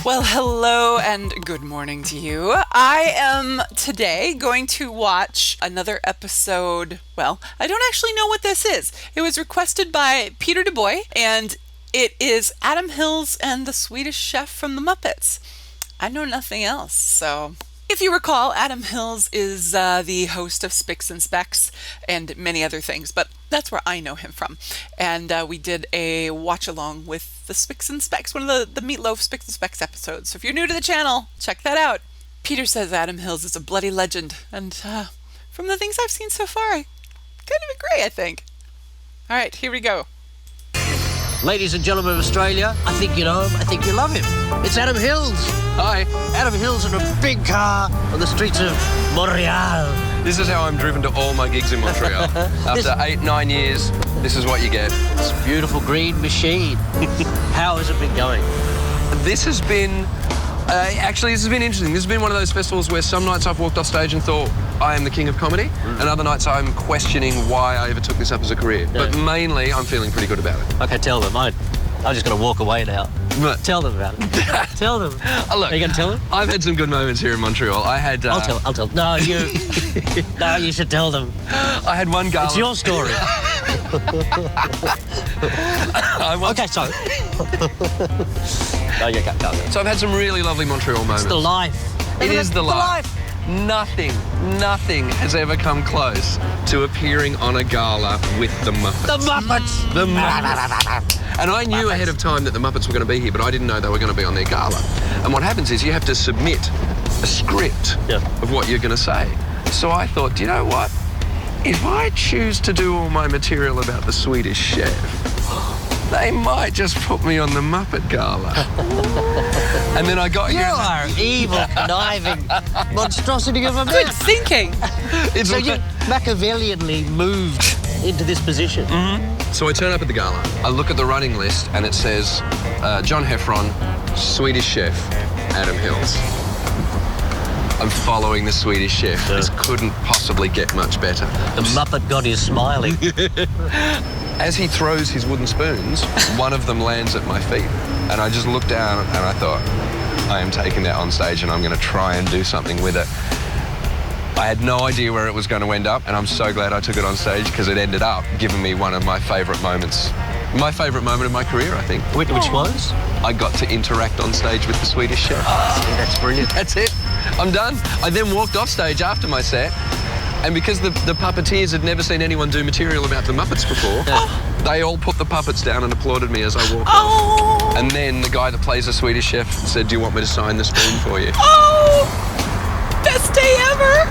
Well, hello and good morning to you. I am today going to watch another episode. Well, I don't actually know what this is. It was requested by Peter Dubois, and it is Adam Hills and the Swedish Chef from the Muppets. I know nothing else, so... If you recall, Adam Hills is the host of Spicks and Specks and many other things, but that's where I know him from. And we did a watch-along with the Spicks and Specks, one of the Meatloaf Spicks and Specks episodes. So if you're new to the channel, check that out. Peter says Adam Hills is a bloody legend, and from the things I've seen so far, I kind of agree, I think. All right, here we go. Ladies and gentlemen of Australia, I think you know him, I think you love him. It's Adam Hills. Hi. Adam Hills in a big car on the streets of Montreal. This is how I'm driven to all my gigs in Montreal. After 8-9 years, this is what you get. It's a beautiful green machine. How has it been going? This has been... actually, this has been interesting. This has been one of those festivals where some nights I've walked off stage and thought, I am the king of comedy, and other nights I'm questioning why I ever took this up as a career. Yeah. But mainly, I'm feeling pretty good about it. Okay, tell them. I'm just going to walk away now. But, tell them about it. Tell them. Look, are you going to tell them? I've had some good moments here in Montreal. I had... I'll tell. No, you... No, you should tell them. I had one gala... It's your story. Okay, so... No, you can't go. So I've had some really lovely Montreal moments. It's the life. It is the life. Nothing has ever come close to appearing on a gala with the Muppets. The Muppets! The Muppets. And I knew ahead of time that the Muppets were going to be here, but I didn't know they were going to be on their gala. And what happens is you have to submit a script of what you're going to say. So I thought, do you know what? If I choose to do all my material about the Swedish Chef, they might just put me on the Muppet Gala. And then I got here... You are evil, conniving monstrosity of a man. Good thinking. So you Machiavellianly moved into this position. Mm-hmm. So I turn up at the gala. I look at the running list and it says John Heffron, Swedish Chef, Adam Hills. I'm following the Swedish Chef. This couldn't possibly get much better. The Muppet God is smiling. As he throws his wooden spoons, one of them lands at my feet. And I just looked down and I thought, I am taking that on stage and I'm going to try and do something with it. I had no idea where it was going to end up, and I'm so glad I took it on stage because it ended up giving me one of my favourite moments. My favourite moment of my career, I think. Which was? I got to interact on stage with the Swedish Chef. Oh, that's brilliant. That's it. I'm done. I then walked off stage after my set, and because the puppeteers had never seen anyone do material about the Muppets before, they all put the puppets down and applauded me as I walked off. And then the guy that plays the Swedish Chef said, do you want me to sign the spoon for you? Best day ever!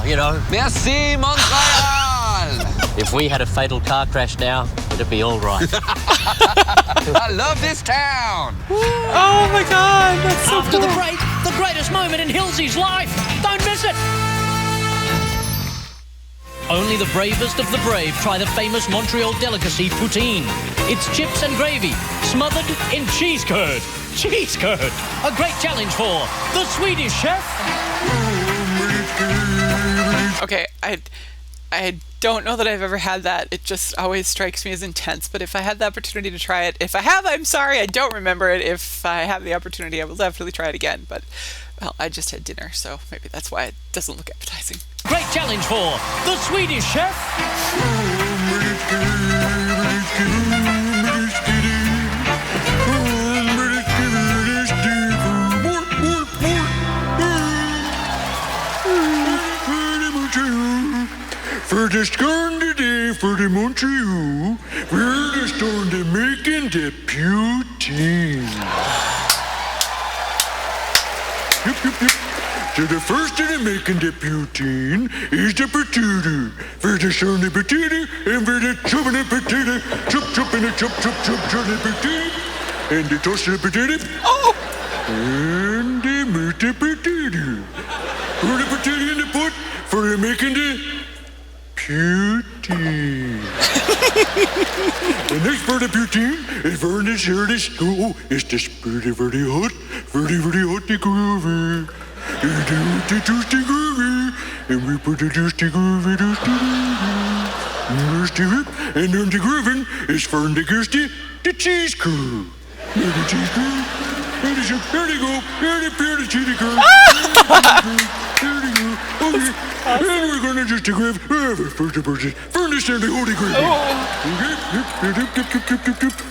You know. Merci, Montreal! If we had a fatal car crash now, it'd be all right. I love this town! Oh my God, that's so After cool. the break, the greatest moment in Hillsy's life. Don't miss it! Only the bravest of the brave try the famous Montreal delicacy poutine. It's chips and gravy, smothered in cheese curd. Cheese curd! A great challenge for the Swedish Chef. Okay, I don't know that I've ever had that. It just always strikes me as intense. But if I had the opportunity to try it, if I have, I'm sorry, I don't remember it. If I have the opportunity, I will definitely try it again. But, well, I just had dinner, so maybe that's why it doesn't look appetizing. Great challenge for the Swedish Chef. För det stående det för det Montreal, för det stående making the poutine. Yep. So the first thing in making the poutine is the potato. For the stående potato, and for the chopping the potato, chop and chop the potato, and the toss the potato. And the meat the potato. Put the potato in the pot for making the poutine. The next part of poutine is very necessarily slow. It's the very hot, very the groovy. The toasty groovy. And we put the toasty groovy, and on the grooving is for the gusty, the cheese curd. The cheese curd. Here they go. Here they appear the chitty girl. Here they go. Okay. And we're gonna just grab first person. Furnace and the holy gravy.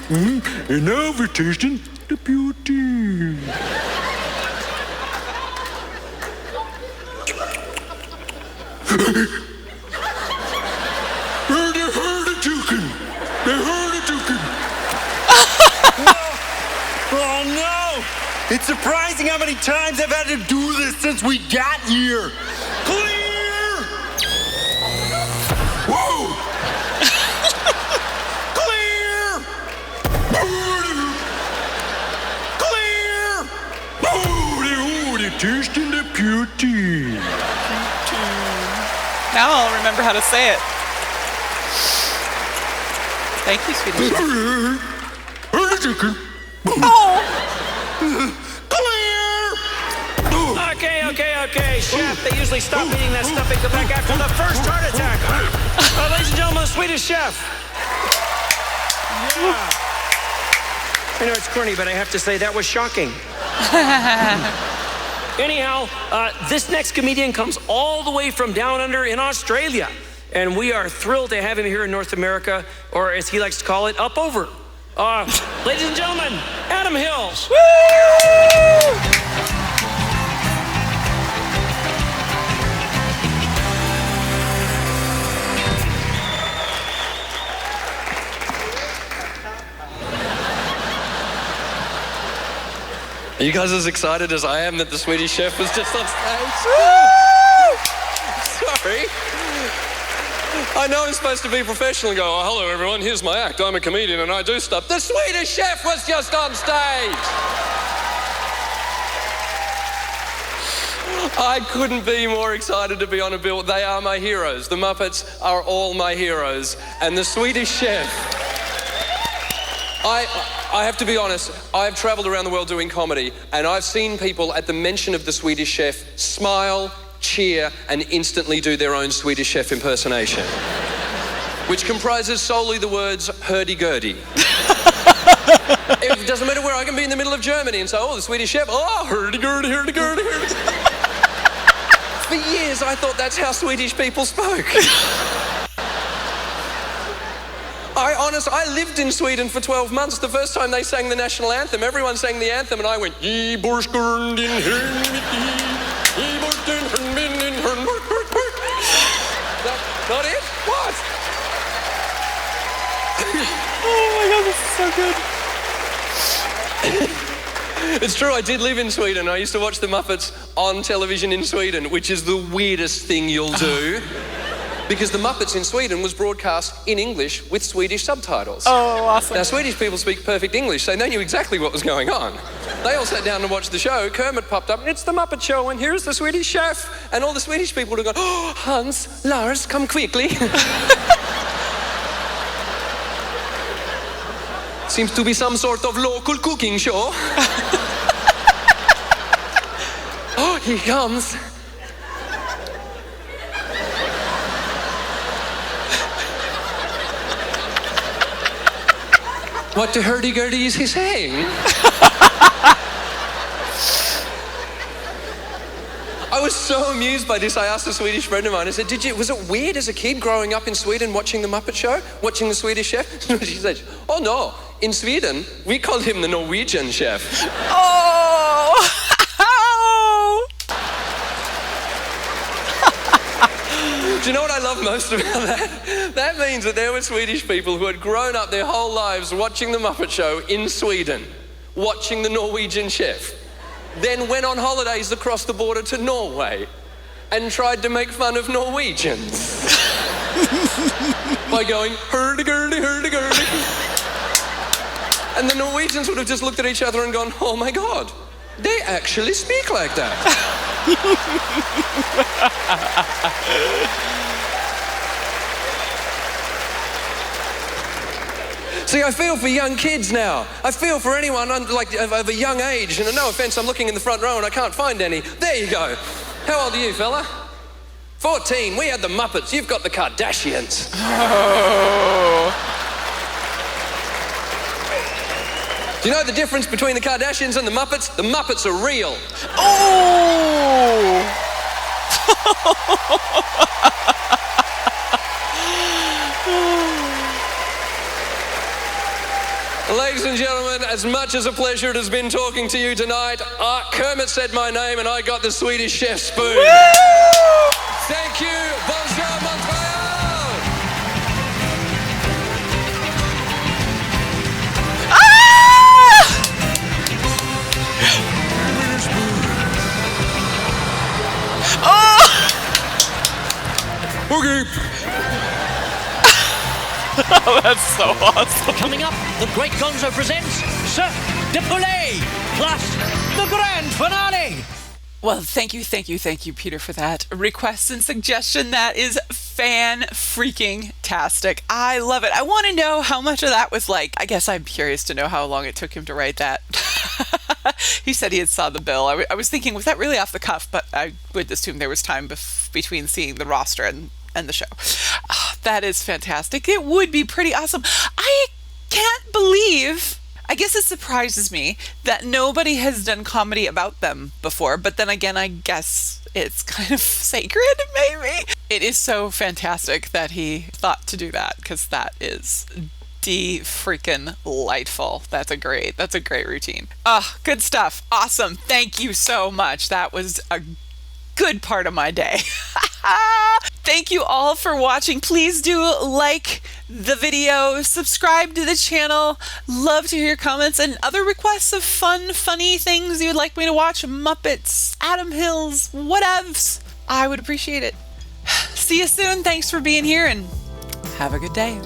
Okay. And now we're tasting the beauty. They heard the toucan. Oh no! It's surprising how many times I've had to do this since we got here. Clear! Whoa! Clear! Clear! Oh, they're tasting the beauty. Now I'll remember how to say it. Thank you, Swedish Chef. Heard the toucan. Oh! Okay, Chef. They usually stop eating that stuff and come back after the first heart attack. Ladies and gentlemen, the Swedish Chef. Yeah. I know it's corny, but I have to say that was shocking. Anyhow, this next comedian comes all the way from down under in Australia. And we are thrilled to have him here in North America, or as he likes to call it, up over. Ladies and gentlemen, Adam Hills. Woo! Are you guys as excited as I am that the Swedish Chef was just on stage? Sorry. I know I'm supposed to be professional and go, oh, hello everyone, here's my act. I'm a comedian and I do stuff. The Swedish Chef was just on stage. I couldn't be more excited to be on a bill. They are my heroes. The Muppets are all my heroes. And the Swedish Chef, I have to be honest, I've traveled around the world doing comedy and I've seen people at the mention of the Swedish Chef smile, cheer, and instantly do their own Swedish Chef impersonation, which comprises solely the words hurdy-gurdy. It doesn't matter where, I can be in the middle of Germany and say, oh, the Swedish Chef, oh, hurdy-gurdy, hurdy-gurdy, hurdy. For years, I thought that's how Swedish people spoke. I lived in Sweden for 12 months. The first time they sang the national anthem, everyone sang the anthem, and I went, "Ye borskund in That's not it? What? Oh my God, this is so good. It's true, I did live in Sweden. I used to watch the Muppets on television in Sweden, which is the weirdest thing you'll do. Because the Muppets in Sweden was broadcast in English with Swedish subtitles. Oh, awesome. Now, Swedish people speak perfect English, so they knew exactly what was going on. They all sat down to watch the show. Kermit popped up, and it's the Muppet Show, and here's the Swedish Chef. And all the Swedish people would have gone, oh, Hans, Lars, come quickly. Seems to be some sort of local cooking show. Oh, he comes. What the hurdy-gurdy is he saying? I was so amused by this. I asked a Swedish friend of mine, I said, was it weird as a kid growing up in Sweden watching the Muppet Show, watching the Swedish Chef? She said, oh no, in Sweden, we call him the Norwegian Chef. Oh! Do you know what I love most about that? That means that there were Swedish people who had grown up their whole lives watching the Muppet Show in Sweden, watching the Norwegian Chef, then went on holidays across the border to Norway and tried to make fun of Norwegians by going, hurdy-gurdy, hurdy-gurdy. And the Norwegians would have just looked at each other and gone, oh my God, they actually speak like that. See, I feel for young kids now. I feel for anyone of a young age. And no offense, I'm looking in the front row and I can't find any. There you go. How old are you, fella? 14. We had the Muppets. You've got the Kardashians. Oh. Do you know the difference between the Kardashians and the Muppets? The Muppets are real. Oh! Ladies and gentlemen, as much as a pleasure it has been talking to you tonight, Kermit said my name and I got the Swedish Chef spoon. Woo! Thank you. Bonjour, Montreal. Okay. Oh, that's so awesome. Coming up, the Great Gonzo presents Cirque de Poulet, plus the grand finale. Well, thank you, Peter, for that request and suggestion. That is fan-freaking-tastic. I love it. I want to know how much of that was like. I guess I'm curious to know how long it took him to write that. He said he had saw the bill. I was thinking, was that really off the cuff? But I would assume there was time between seeing the roster and the show. Oh, that is fantastic. It would be pretty awesome. I can't believe... I guess it surprises me that nobody has done comedy about them before, but then again, I guess it's kind of sacred, maybe. It is so fantastic that he thought to do that, because that is freaking delightful. That's a great routine. Oh, good stuff. Awesome. Thank you so much. That was a good part of my day. Thank you all for watching. Please do like the video, subscribe to the channel. Love to hear your comments and other requests of funny things you'd like me to watch. Muppets, Adam Hills, whatevs. I would appreciate it. See you soon. Thanks for being here and have a good day.